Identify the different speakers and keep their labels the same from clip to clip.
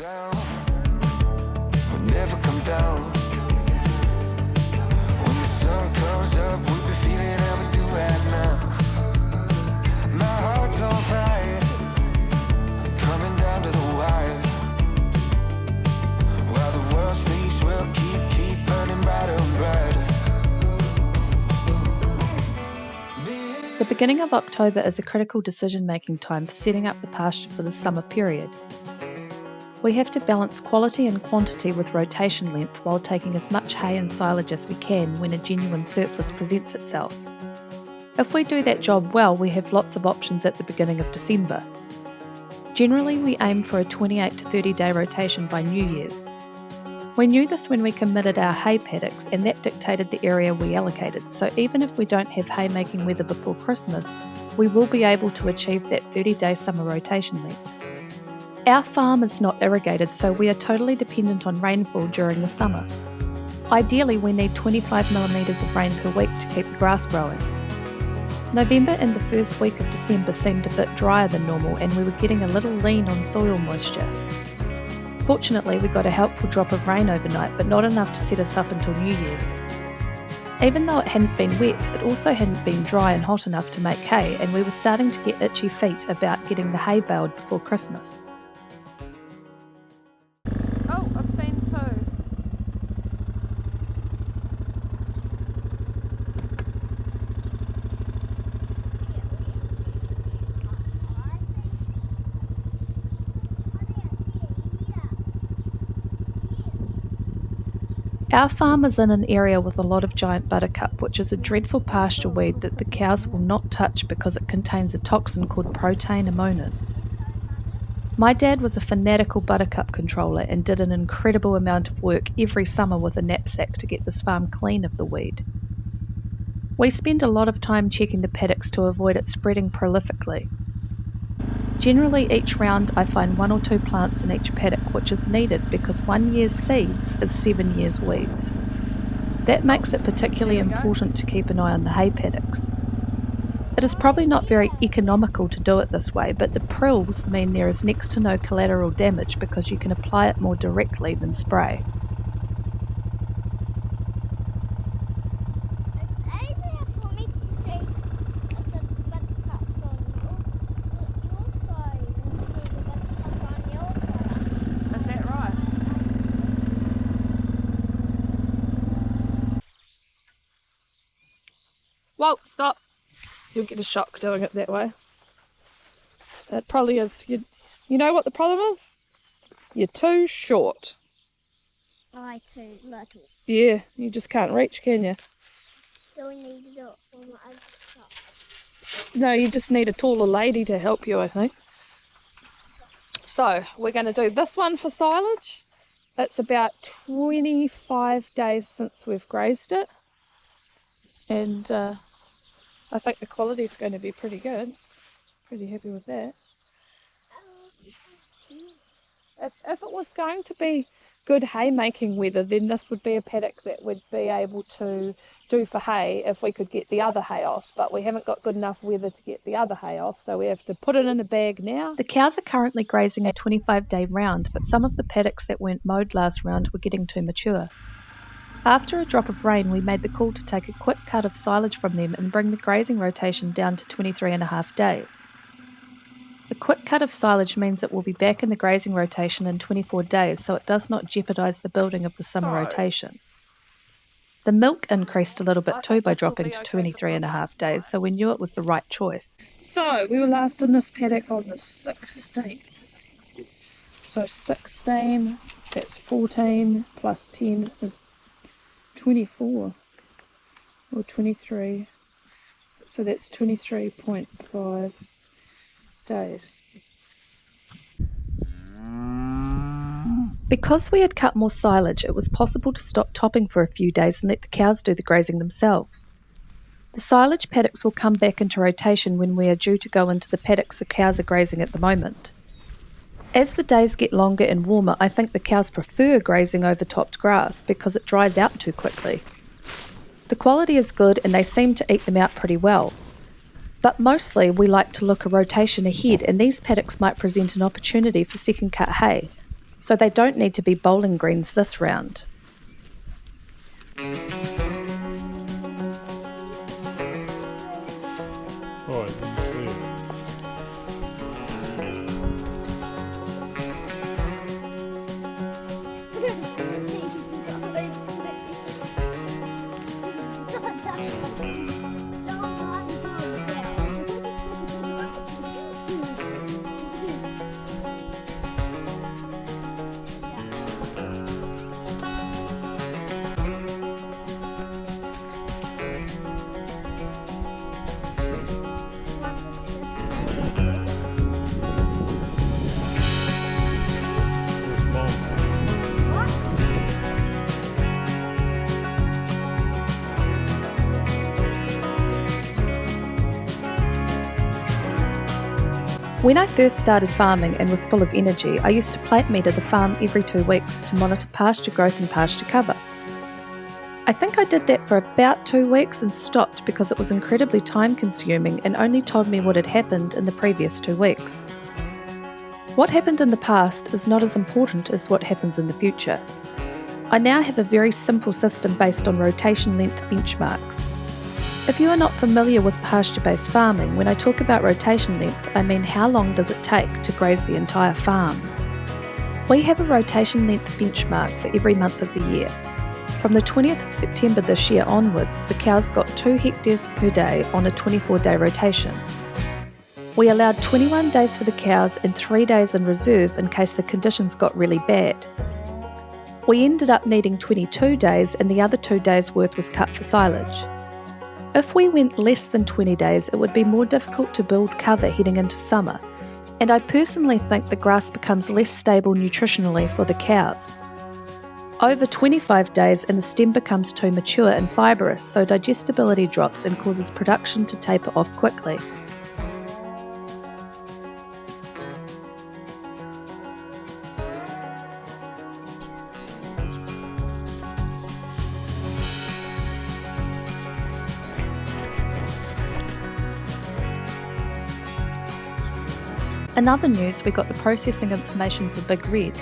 Speaker 1: down, we'll never come down. When the sun comes up, we'll be feeling how we do right now. My heart's on fire, coming down to the wire. While the world sleeps, we'll keep burning brighter and brighter.
Speaker 2: The beginning of October is a critical decision-making time for setting up the pasture for the summer period. We have to balance quality and quantity with rotation length while taking as much hay and silage as we can when a genuine surplus presents itself. If we do that job well, we have lots of options at the beginning of December. Generally, we aim for a 28 to 30 day rotation by New Year's. We knew this when we committed our hay paddocks, and that dictated the area we allocated, so even if we don't have haymaking weather before Christmas, we will be able to achieve that 30-day summer rotation length. Our farm is not irrigated, so we are totally dependent on rainfall during the summer. Ideally, we need 25mm of rain per week to keep the grass growing. November and the first week of December seemed a bit drier than normal, and we were getting a little lean on soil moisture. Fortunately, we got a helpful drop of rain overnight, but not enough to set us up until New Year's. Even though it hadn't been wet, it also hadn't been dry and hot enough to make hay, and we were starting to get itchy feet about getting the hay baled before Christmas. Oh, I've seen two. Our farm is in an area with a lot of giant buttercup, which is a dreadful pasture weed that the cows will not touch because it contains a toxin called protein ammonin. My dad was a fanatical buttercup controller and did an incredible amount of work every summer with a knapsack to get this farm clean of the weed. We spend a lot of time checking the paddocks to avoid it spreading prolifically. Generally, each round I find 1 or 2 plants in each paddock, which is needed because 1 year's seeds is 7 years' weeds. That makes it particularly important to keep an eye on the hay paddocks. It is probably not very economical to do it this way, but the prills mean there is next to no collateral damage because you can apply it more directly than spray. Whoa, stop. You'll get a shock doing it that way. That probably is. You know what the problem is? You're too short.
Speaker 3: I too little.
Speaker 2: Yeah, you just can't reach, can you?
Speaker 3: Do we need to do it for my other stuff?
Speaker 2: No, you just need a taller lady to help you, I think. So, we're going to do this one for silage. It's about 25 days since we've grazed it. And I think the quality is going to be pretty good. Pretty happy with that. If it was going to be good haymaking weather, then this would be a paddock that we'd be able to do for hay if we could get the other hay off. But we haven't got good enough weather to get the other hay off, so we have to put it in a bag now. The cows are currently grazing a 25-day round, but some of the paddocks that weren't mowed last round were getting too mature. After a drop of rain, we made the call to take a quick cut of silage from them and bring the grazing rotation down to 23.5 days. A quick cut of silage means it will be back in the grazing rotation in 24 days, so it does not jeopardise the building of the summer rotation. The milk increased a little bit too by dropping to 23.5 days, so we knew it was the right choice. So, we were last in this paddock on the 16th. So 16, that's 14, plus 10 is 24 or 23, so that's 23.5 days. Because we had cut more silage, it was possible to stop topping for a few days and let the cows do the grazing themselves. The silage paddocks will come back into rotation when we are due to go into the paddocks the cows are grazing at the moment. As the days get longer and warmer, I think the cows prefer grazing over topped grass because it dries out too quickly. The quality is good and they seem to eat them out pretty well. But mostly we like to look a rotation ahead, and these paddocks might present an opportunity for second cut hay. so they don't need to be bowling greens this round. When I first started farming and was full of energy, I used to plant meter the farm every 2 weeks to monitor pasture growth and pasture cover. I think I did that for about 2 weeks and stopped because it was incredibly time consuming and only told me what had happened in the previous 2 weeks. What happened in the past is not as important as what happens in the future. I now have a very simple system based on rotation length benchmarks. If you are not familiar with pasture-based farming, when I talk about rotation length, I mean how long does it take to graze the entire farm. We have a rotation length benchmark for every month of the year. From the 20th of September this year onwards, the cows got 2 hectares per day on a 24-day rotation. We allowed 21 days for the cows and 3 days in reserve in case the conditions got really bad. We ended up needing 22 days and the other 2 days' worth was cut for silage. If we went less than 20 days, it would be more difficult to build cover heading into summer, and I personally think the grass becomes less stable nutritionally for the cows. Over 25 days and the stem becomes too mature and fibrous, so digestibility drops and causes production to taper off quickly. In other news, we got the processing information for Big Red.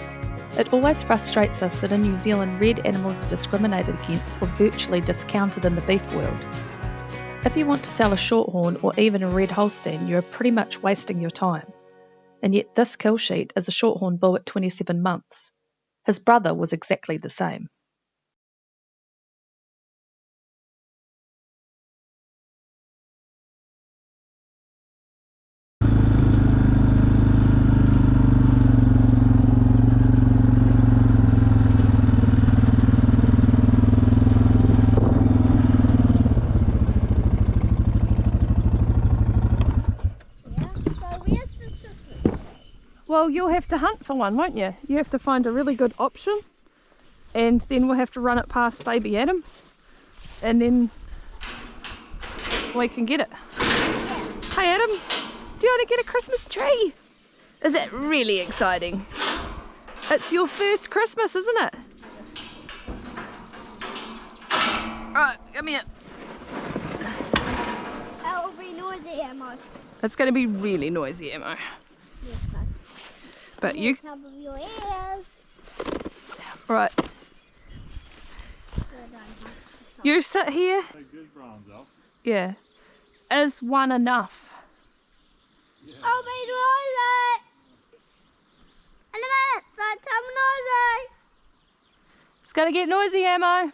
Speaker 2: It always frustrates us that in New Zealand red animals are discriminated against or virtually discounted in the beef world. If you want to sell a shorthorn or even a red Holstein, you are pretty much wasting your time. And yet this kill sheet is a shorthorn bull at 27 months. His brother was exactly the same. Well, you'll have to hunt for one, won't you? You have to find a really good option, and then we'll have to run it past baby Adam, and then we can get it. Hey Adam, do you want to get a Christmas tree? Is that really exciting? It's your first Christmas, isn't it? Right, come here.
Speaker 3: It will be noisy, Emma.
Speaker 2: It's going to be really noisy, Emma.
Speaker 3: Yes, sir.
Speaker 2: But you...
Speaker 3: Top of your ears.
Speaker 2: Right. You sit here. Yeah. Is one enough?
Speaker 3: Yeah. I'll be noisy. In a minute, so tell me noisy.
Speaker 2: It's going to get noisy, Ammo.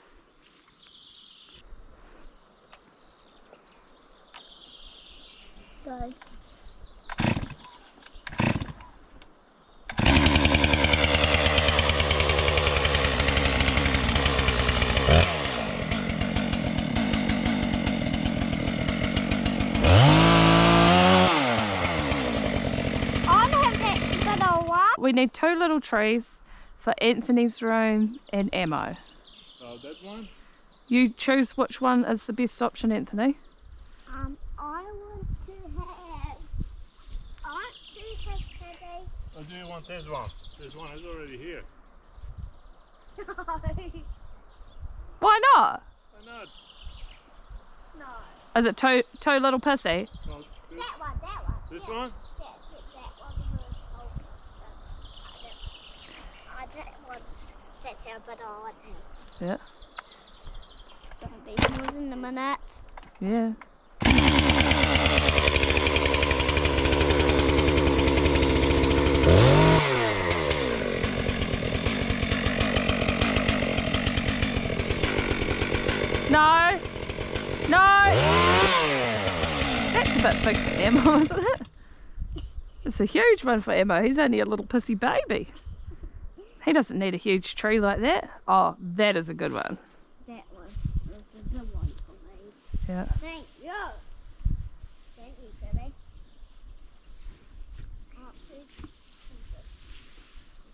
Speaker 3: Go.
Speaker 2: We need 2 little trees for Anthony's room and Ammo.
Speaker 4: That one?
Speaker 2: You choose which one is the best option, Anthony.
Speaker 3: I want to have Teddy.
Speaker 4: Or do you want this one? This one is already here.
Speaker 3: No.
Speaker 2: Why not?
Speaker 4: Why not?
Speaker 3: No.
Speaker 2: Is it too little pissy?
Speaker 4: Well,
Speaker 3: That one.
Speaker 4: this one?
Speaker 3: Yeah, that one. That's how bad I want it.
Speaker 2: Yeah.
Speaker 3: It's gonna be more in a minute.
Speaker 2: Yeah. No! No! That's a bit big for Emma, isn't it? It's a huge one for Emma. He's only a little pissy baby. He doesn't need a huge tree like that. Oh, that is a good one.
Speaker 3: That one was a good one for me.
Speaker 2: Yeah.
Speaker 3: Thank you. Thank you, Billy.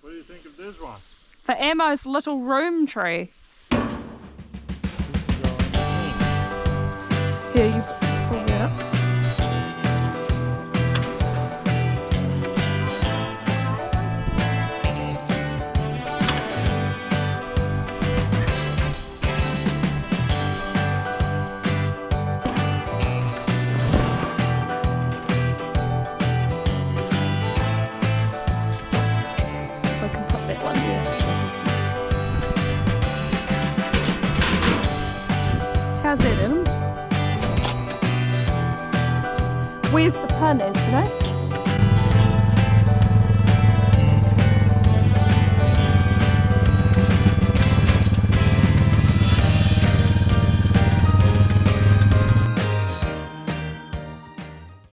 Speaker 4: What do you think of this one?
Speaker 2: For Emma's little room tree. Here, you pull that up. I can put that one there. How's that, Adam? Where's the pun, Anthony?